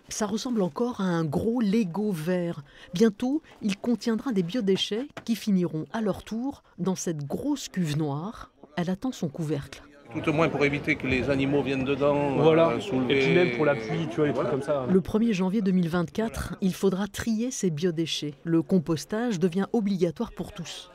Ça ressemble encore à un gros Lego vert. Bientôt, il contiendra des biodéchets qui finiront à leur tour dans cette grosse cuve noire. Elle attend son couvercle. Tout au moins pour éviter que les animaux viennent dedans, Voilà, soulever. et puis même pour la pluie, tu vois, les trucs comme ça. Le 1er janvier 2024, il faudra trier ces biodéchets. Le compostage devient obligatoire pour tous.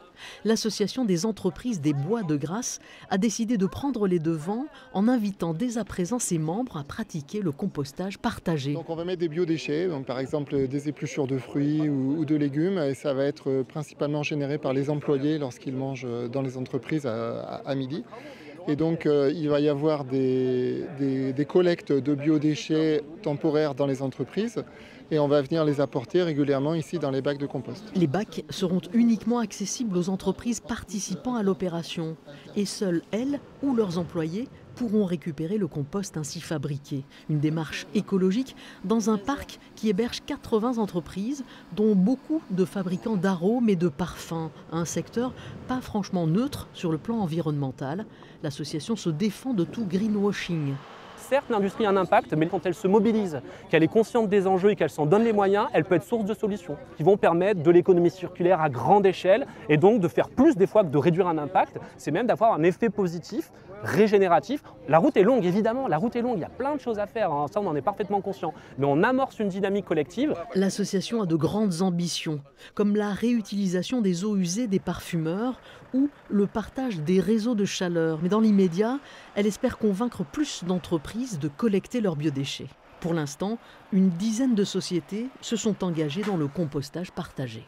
L'association des entreprises des bois de Grasse a décidé de prendre les devants en invitant dès à présent ses membres à pratiquer le compostage partagé. Donc on va mettre des biodéchets, donc par exemple des épluchures de fruits ou de légumes, et ça va être principalement généré par les employés lorsqu'ils mangent dans les entreprises à midi. Et donc il va y avoir des collectes de biodéchets temporaires dans les entreprises et on va venir les apporter régulièrement ici dans les bacs de compost. Les bacs seront uniquement accessibles aux entreprises participant à l'opération et seules elles ou leurs employés pourront récupérer le compost ainsi fabriqué. Une démarche écologique dans un parc qui héberge 80 entreprises, dont beaucoup de fabricants d'arômes et de parfums. Un secteur pas franchement neutre sur le plan environnemental. L'association se défend de tout greenwashing. Certes, l'industrie a un impact, mais quand elle se mobilise, qu'elle est consciente des enjeux et qu'elle s'en donne les moyens, elle peut être source de solutions qui vont permettre de l'économie circulaire à grande échelle et donc de faire plus des fois que de réduire un impact, c'est même d'avoir un effet positif, régénératif. La route est longue, évidemment, la route est longue, il y a plein de choses à faire, hein. Ça on en est parfaitement conscient, mais on amorce une dynamique collective. L'association a de grandes ambitions, comme la réutilisation des eaux usées des parfumeurs ou le partage des réseaux de chaleur. Mais dans l'immédiat, elle espère convaincre plus d'entreprises de collecter leurs biodéchets. Pour l'instant, une dizaine de sociétés se sont engagées dans le compostage partagé.